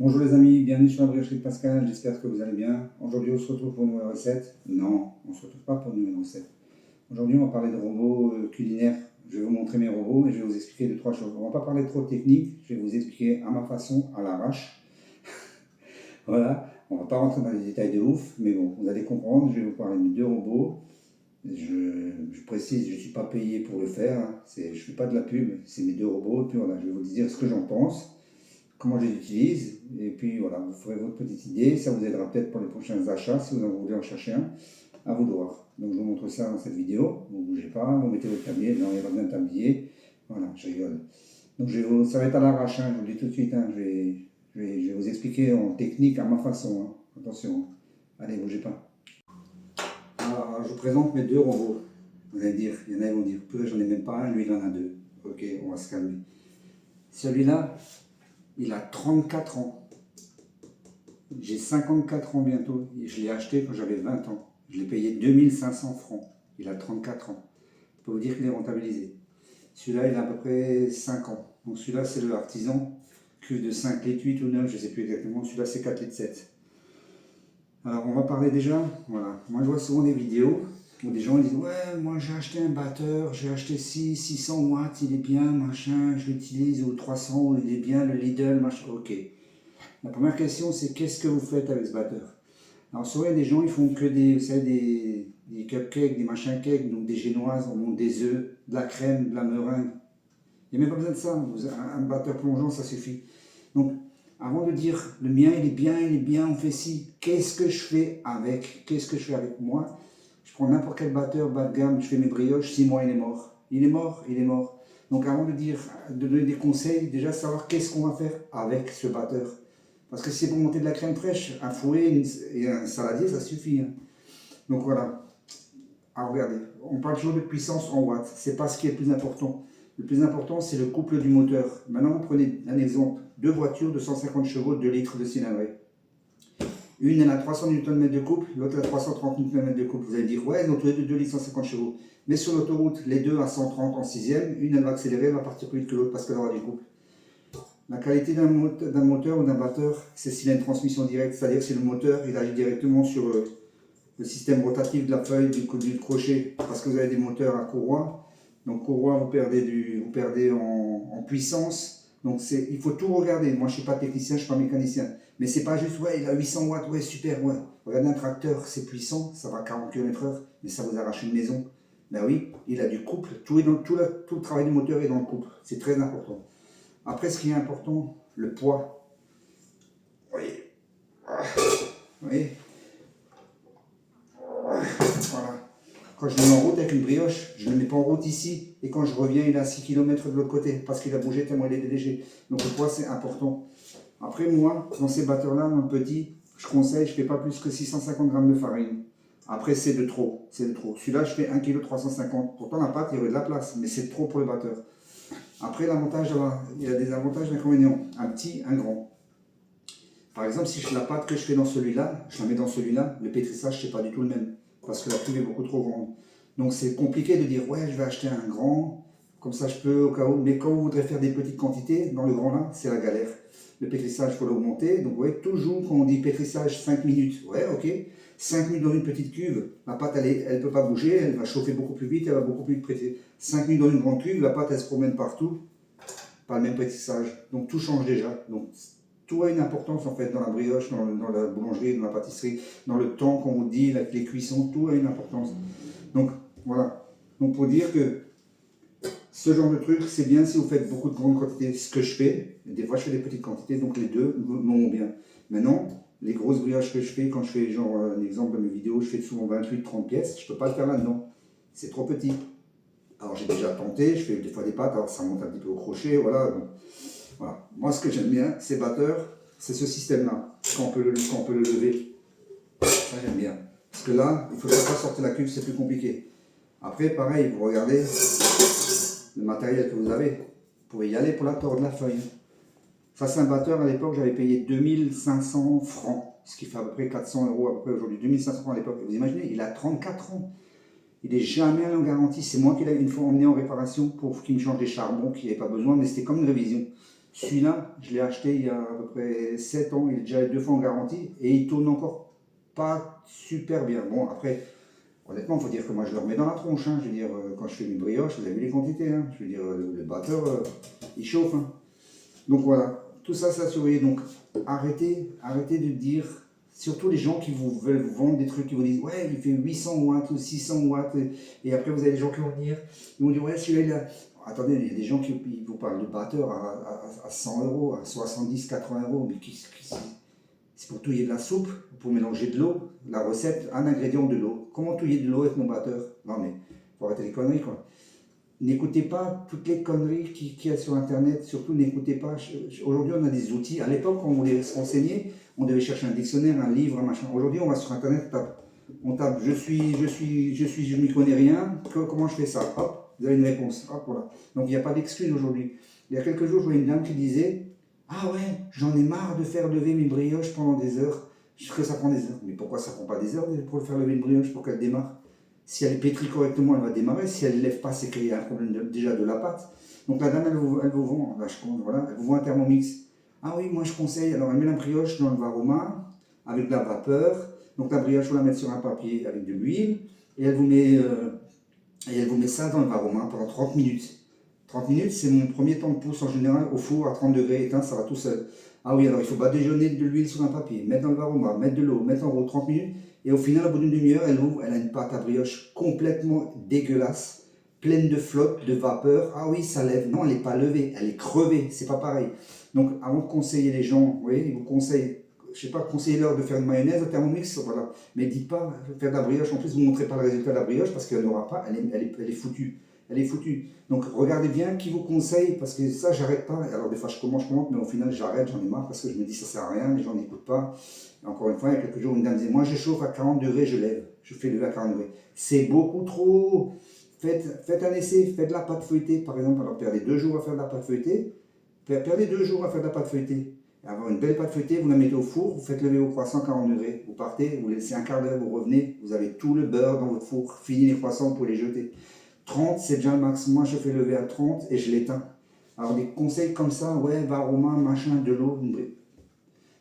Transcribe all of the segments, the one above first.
Bonjour les amis, bienvenue sur la briocherie de Pascal, j'espère que vous allez bien. Aujourd'hui on se retrouve pour une nouvelle recette. Non, on ne se retrouve pas pour une nouvelle recette. Aujourd'hui on va parler de robots culinaires. Je vais vous montrer mes robots et je vais vous expliquer deux, trois choses. On ne va pas parler trop technique, je vais vous expliquer à ma façon, à l'arrache. Voilà, on ne va pas rentrer dans les détails de ouf, mais bon, vous allez comprendre, je vais vous parler de deux robots. Je précise, je ne suis pas payé pour le faire, hein. Je ne fais pas de la pub, c'est mes deux robots. Puis voilà, je vais vous dire ce que j'en pense, comment je les utilise, et puis voilà, vous ferez votre petite idée, ça vous aidera peut-être pour les prochains achats, si vous en voulez en chercher un, à vous de voir. Donc je vous montre ça dans cette vidéo, vous ne bougez pas, vous mettez votre tablier, non il n'y a pas besoin de tablier, voilà, je rigole. Donc ça va être à l'arrache, hein, je vous le dis tout de suite, hein, je vais vous expliquer en technique à ma façon, hein. Attention, allez, bougez pas. Alors, je vous présente mes deux robots, vous allez dire, il y en a qui vont dire, purée j'en ai même pas un, lui il en a deux, ok, on va se calmer. Celui-là, il a 34 ans. J'ai 54 ans bientôt. Je l'ai acheté quand j'avais 20 ans. Je l'ai payé 2500 francs. Il a 34 ans. Je peux vous dire qu'il est rentabilisé. Celui-là, il a à peu près 5 ans. Donc celui-là, c'est le artisan. Cuve de 5 litres 8 ou 9, je ne sais plus exactement. Celui-là, c'est 4 litres 7. Alors, on va parler déjà. Voilà. Moi, je vois souvent des vidéos où des gens disent « Ouais, moi, j'ai acheté un batteur, j'ai acheté 600 watts, il est bien, machin, je l'utilise, ou 300, il est bien, le Lidl, machin. » Ok. La première question, c'est qu'est-ce que vous faites avec ce batteur? Alors, souvent, il y a des gens, ils font que des, vous savez, des cupcakes, des machins cakes, donc des génoises, on monte des œufs, de la crème, de la meringue. Il n'y a même pas besoin de ça. Un batteur plongeant, ça suffit. Donc, avant de dire le mien, il est bien, on fait ci, qu'est-ce que je fais avec? Qu'est-ce que je fais avec moi? Je prends n'importe quel batteur bas de gamme, je fais mes brioches, 6 mois, il est mort. Il est mort, il est mort. Donc, avant de donner des conseils, déjà savoir qu'est-ce qu'on va faire avec ce batteur. Parce que si c'est pour monter de la crème fraîche, un fouet et un saladier, ça suffit, hein. Donc voilà. Alors regardez, on parle toujours de puissance en watts. C'est pas ce qui est le plus important. Le plus important, c'est le couple du moteur. Maintenant, vous prenez un exemple. Deux voitures de 150 chevaux, 2 litres de cylindrée. Une, elle a 300 Nm de couple, l'autre, elle a 330 Nm de couple. Vous allez dire, ouais, ils ont tous les deux 2 litres 150 chevaux. Mais sur l'autoroute, les deux à 130 en sixième, une, elle va accélérer, elle va partir plus vite que l'autre parce qu'elle aura du couple. La qualité d'un moteur ou d'un batteur, c'est s'il a une transmission directe, c'est-à-dire si le moteur il agit directement sur le système rotatif de la feuille du crochet, parce que vous avez des moteurs à courroie. Donc courroie, vous perdez en puissance. Donc il faut tout regarder. Moi, je ne suis pas technicien, je ne suis pas mécanicien. Mais c'est pas juste, ouais, il a 800 watts, ouais, super, ouais. Regardez un tracteur, c'est puissant, ça va à 40 km/h, mais ça vous arrache une maison. Ben oui, il a du couple, tout le travail du moteur est dans le couple. C'est très important. Après, ce qui est important, le poids. Vous voyez, voilà. Quand je le mets en route avec une brioche, je ne le mets pas en route ici. Et quand je reviens, il est à 6 km de l'autre côté. Parce qu'il a bougé tellement il est léger. Donc le poids, c'est important. Après, moi, dans ces batteurs-là, mon petit, je conseille, je ne fais pas plus que 650 g de farine. Après, c'est de trop. C'est de trop. Celui-là, je fais 1,350 kg. Pourtant, la pâte, il y aurait de la place. Mais c'est trop pour le batteur. Après, l'avantage, il y a des avantages et des inconvénients. Un petit, un grand. Par exemple, si la pâte que je fais dans celui-là, je la mets dans celui-là, le pétrissage, c'est pas du tout le même. Parce que la cuve est beaucoup trop grande. Donc c'est compliqué de dire, ouais, je vais acheter un grand, comme ça je peux au cas où. Mais quand vous voudrez faire des petites quantités, dans le grand là, c'est la galère. Le pétrissage, il faut l'augmenter. Donc vous voyez, toujours quand on dit pétrissage 5 minutes, ouais, ok. 5 minutes dans une petite cuve, la pâte, elle ne peut pas bouger, elle va chauffer beaucoup plus vite, elle va beaucoup plus vite pétrir. 5 minutes dans une grande cuve, la pâte, elle se promène partout, pas le même pétrissage. Donc tout change déjà. Donc, tout a une importance en fait dans la brioche, dans la boulangerie, dans la pâtisserie, dans le temps qu'on vous dit, les cuissons, tout a une importance. Donc voilà. Donc pour dire que ce genre de truc, c'est bien si vous faites beaucoup de grandes quantités. Ce que je fais, des fois je fais des petites quantités, donc les deux vont bien. Maintenant, les grosses brioches que je fais, quand je fais genre un exemple de mes vidéos, je fais souvent 28-30 pièces, je ne peux pas le faire là-dedans. C'est trop petit. Alors j'ai déjà tenté, je fais des fois des pâtes, alors ça monte un petit peu au crochet, voilà. Donc, voilà. Moi, ce que j'aime bien, ces batteurs, c'est ce système-là, quand on peut le lever. Ça, j'aime bien. Parce que là, il ne faudrait pas sortir la cuve, c'est plus compliqué. Après, pareil, vous regardez le matériel que vous avez. Vous pouvez y aller pour la tordre de la feuille. Ça, c'est un batteur, à l'époque, j'avais payé 2500 francs, ce qui fait à peu près 400 € à peu près aujourd'hui. 2500 francs à l'époque. Vous imaginez, il a 34 ans. Il n'est jamais allé en garantie. C'est moi qui l'ai une fois emmené en réparation pour qu'il me change des charbons, qu'il n'y avait pas besoin, mais c'était comme une révision. Celui-là, je l'ai acheté il y a à peu près 7 ans, il est déjà 2 fois en garantie et il tourne encore pas super bien. Bon, après, honnêtement, il faut dire que moi je le remets dans la tronche. Hein. Je veux dire, quand je fais une brioche, vous avez vu les quantités. Hein. Je veux dire, le batteur, il chauffe. Hein. Donc voilà, tout ça, ça surveiller. Donc arrêtez de dire, surtout les gens qui vous veulent vous vendre des trucs, qui vous disent, ouais, il fait 800 watts ou 600 watts. Et après, vous avez des gens qui vont venir, ils vont dire, ouais, celui-là, il a... Attendez, il y a des gens qui vous parlent de batteur à 100 euros, à 70, 80 euros. Mais c'est pour touiller de la soupe, pour mélanger de l'eau. La recette, un ingrédient de l'eau. Comment touiller de l'eau avec mon batteur? Non mais, faut arrêter les conneries quoi. N'écoutez pas toutes les conneries qu'il y a sur internet, surtout n'écoutez pas. Aujourd'hui on a des outils. À l'époque, quand on voulait se renseigner, on devait chercher un dictionnaire, un livre, un machin. Aujourd'hui on va sur internet, on tape je m'y connais rien, comment je fais ça? Hop, vous avez une réponse. Hop, voilà. Donc il n'y a pas d'excuse aujourd'hui. Il y a quelques jours, je voyais une dame qui disait, ah ouais, j'en ai marre de faire lever mes brioches pendant des heures. Que ça prend des heures. Mais pourquoi ça prend pas des heures pour faire lever une brioche pour qu'elle démarre? Si elle est pétrie correctement, elle va démarrer. Si elle ne lève pas, c'est qu'il y a un problème déjà de la pâte. Donc la dame, elle vous vend, là, voilà, elle vous vend un Thermomix. Ah oui, moi je conseille. Alors elle met la brioche dans le Varoma avec de la vapeur. Donc la brioche, vous la mettre sur un papier avec de l'huile et elle vous met ça dans le Varoma pendant 30 minutes. 30 minutes, c'est mon premier temps de pousse en général au four à 30 degrés éteint, ça va tout seul. Ah oui, alors il faut badigeonner de l'huile sur un papier, mettre dans le varoma, mettre de l'eau, mettre en gros 30 minutes. Et au final, au bout d'une demi-heure, elle ouvre, elle a une pâte à brioche complètement dégueulasse, pleine de flotte, de vapeur. Ah oui, ça lève. Non, elle n'est pas levée, elle est crevée, c'est pas pareil. Donc avant de conseiller les gens, vous voyez, ils vous conseillent, je sais pas, conseillez-leur de faire une mayonnaise au Thermomix, voilà. Mais dites pas faire de la brioche, en plus vous ne montrez pas le résultat de la brioche parce qu'elle n'aura pas, elle est foutue. Elle est foutue. Donc regardez bien qui vous conseille, parce que ça, j'arrête pas. Alors des fois, je commente, mais au final, j'arrête, j'en ai marre, parce que je me dis, ça sert à rien, les gens n'écoutent pas. Et encore une fois, il y a quelques jours, une dame disait, moi, je chauffe à 40 degrés, je lève. Je fais lever à 40 degrés. C'est beaucoup trop. Faites un essai, faites de la pâte feuilletée, par exemple. Alors perdez 2 jours à faire de la pâte feuilletée. Perdez 2 jours à faire de la pâte feuilletée. Et avoir une belle pâte feuilletée, vous la mettez au four, vous faites lever au croissant 40 degrés. Vous partez, vous laissez un quart d'heure, vous revenez, vous avez tout le beurre dans votre four, fini les croissants, vous pouvez les jeter. 30, c'est déjà le max. Moi, je fais lever à 30 et je l'éteins. Alors, des conseils comme ça, ouais, Varoma, machin, de l'eau.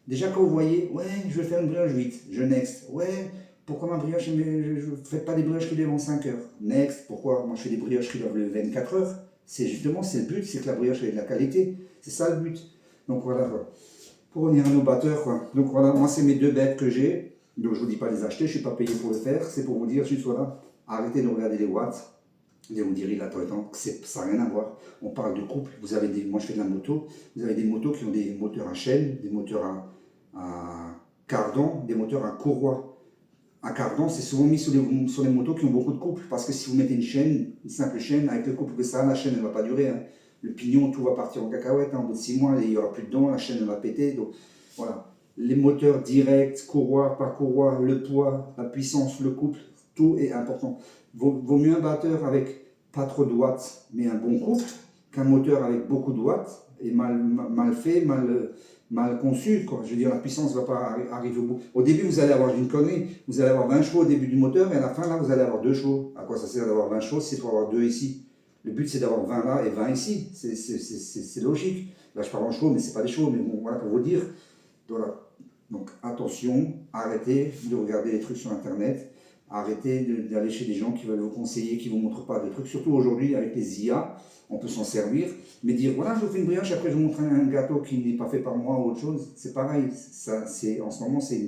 Déjà, quand vous voyez, ouais, je vais faire une brioche vite, je next. Ouais, pourquoi ma brioche, je ne fais pas des brioches qui lèvent en 5 heures. Next, pourquoi? Moi, je fais des brioches qui doivent lever 24 heures. C'est justement, c'est le but, c'est que la brioche ait de la qualité. C'est ça le but. Donc voilà, quoi. Pour revenir à nos batteurs, quoi. Donc voilà, moi, c'est mes 2 bêtes que j'ai. Donc je ne vous dis pas les acheter, je ne suis pas payé pour le faire. C'est pour vous dire juste, voilà, arrêtez de regarder les watts. Et on dirait là, ça n'a rien à voir. On parle de couple. Vous avez moi, je fais de la moto. Vous avez des motos qui ont des moteurs à chaîne, des moteurs à cardan, des moteurs à courroie. Un cardan, c'est souvent mis sur les motos qui ont beaucoup de couple. Parce que si vous mettez une chaîne, une simple chaîne, avec le couple que ça, la chaîne, elle ne va pas durer. Hein. Le pignon, tout va partir en cacahuète. Hein. Au bout de 6 mois, il n'y aura plus de dents, la chaîne elle va péter. Donc voilà. Les moteurs directs, courroie, pas courroie, le poids, la puissance, le couple, tout est important. Vaut mieux un batteur avec pas trop de watts, mais un bon couple, qu'un moteur avec beaucoup de watts et mal fait, mal conçu. Quoi. Je veux dire, la puissance ne va pas arriver au bout. Au début, vous allez avoir une connerie, vous allez avoir 20 chevaux au début du moteur, et à la fin, là, vous allez avoir 2 chevaux. À quoi ça sert d'avoir 20 chevaux? C'est pour avoir 2 ici. Le but, c'est d'avoir 20 là et 20 ici. C'est logique. Là, je parle en chevaux, mais ce n'est pas des chevaux, mais bon, voilà pour vous dire. Voilà. Donc attention, arrêtez de regarder les trucs sur Internet. Arrêtez d'aller chez des gens qui veulent vous conseiller, qui ne vous montrent pas de trucs. Surtout aujourd'hui, avec les IA, on peut s'en servir. Mais dire, voilà, je vous fais une brioche, après je vous montre un gâteau qui n'est pas fait par moi ou autre chose, c'est pareil. En ce moment, c'est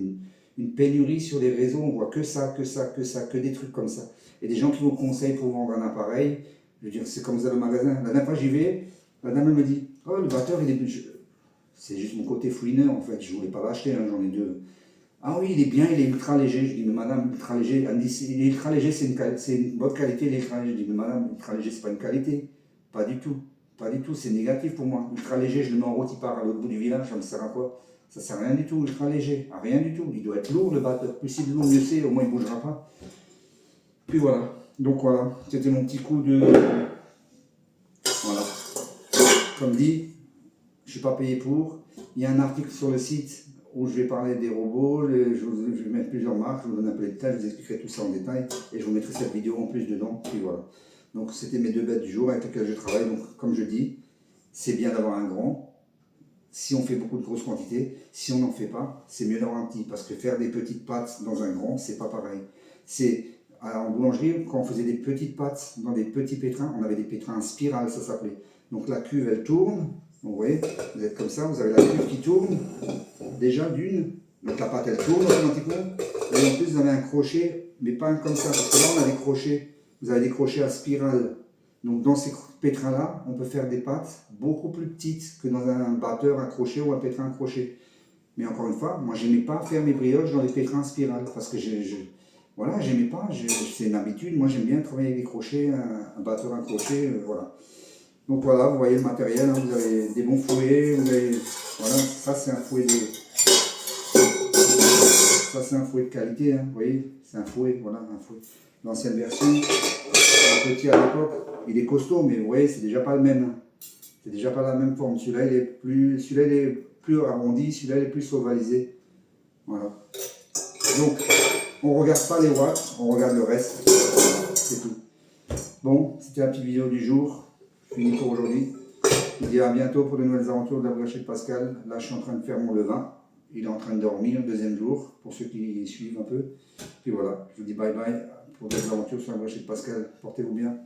une pénurie sur les réseaux. On voit que ça, que des trucs comme ça. Et des gens qui vous conseillent pour vendre un appareil. Je veux dire, c'est comme ça le magasin. La dernière fois, j'y vais, la dame elle me dit, oh, le batteur, il est... C'est juste mon côté fouineur, en fait. Je ne voulais pas l'acheter, hein, j'en ai 2. Ah oui, il est bien, il est ultra léger. Je dis, mais madame, ultra léger. Elle me dit, il est ultra léger, c'est une bonne qualité, il est ultra léger. Je dis, mais madame, ultra léger, c'est pas une qualité. Pas du tout. Pas du tout, c'est négatif pour moi. Ultra léger, je le mets en route, il part à l'autre bout du village, ça me sert à quoi? Ça sert à rien du tout, ultra léger. À rien du tout. Il doit être lourd, le batteur. Plus il est lourd, mieux c'est, au moins il ne bougera pas. Puis voilà. Donc voilà, c'était mon petit coup de... Voilà. Comme dit, je ne suis pas payé pour. Il y a un article sur le site où je vais parler des robots, je vais mettre plusieurs marques, je vous donne un peu les détails, je vous expliquerai tout ça en détail et je vous mettrai cette vidéo en plus dedans. Puis voilà. Donc c'était mes 2 bêtes du jour avec lesquelles je travaille. Donc comme je dis, c'est bien d'avoir un grand, si on fait beaucoup de grosses quantités. Si on n'en fait pas, c'est mieux d'avoir un petit, parce que faire des petites pâtes dans un grand, c'est pas pareil. C'est en boulangerie, quand on faisait des petites pâtes dans des petits pétrins, on avait des pétrins en spirale, ça s'appelait. Donc la cuve, elle tourne. Donc, vous voyez, vous êtes comme ça, vous avez la cuve qui tourne, déjà d'une. Donc la pâte, elle tourne automatiquement. Et en plus, vous avez un crochet, mais pas comme ça, parce que là, on a des crochets. Vous avez des crochets à spirale. Donc dans ces pétrins-là, on peut faire des pâtes beaucoup plus petites que dans un batteur à crochet ou un pétrin à crochet. Mais encore une fois, moi, j'aimais pas faire mes brioches dans les pétrins à spirale, parce que voilà, j'aimais pas, c'est une habitude. Moi, j'aime bien travailler avec des crochets, un batteur à crochet, voilà. Donc voilà, vous voyez le matériel, hein, vous avez des bons fouets, vous avez, voilà, ça c'est un fouet de qualité, hein, vous voyez, c'est un fouet, voilà, un fouet. L'ancienne version, le petit à l'époque, il est costaud, mais vous voyez, c'est déjà pas le même, hein. C'est déjà pas la même forme. Celui-là, il est plus arrondi, celui-là, il est plus ovalisé. Voilà. Donc, on ne regarde pas les watts, on regarde le reste. C'est tout. Bon, c'était la petite vidéo du jour. Fini pour aujourd'hui. Je vous dis à bientôt pour de nouvelles aventures de la brioche de Pascal. Là, je suis en train de faire mon levain. Il est en train de dormir le deuxième jour, pour ceux qui suivent un peu. Puis voilà, je vous dis bye bye pour des aventures sur la brioche de Pascal. Portez-vous bien.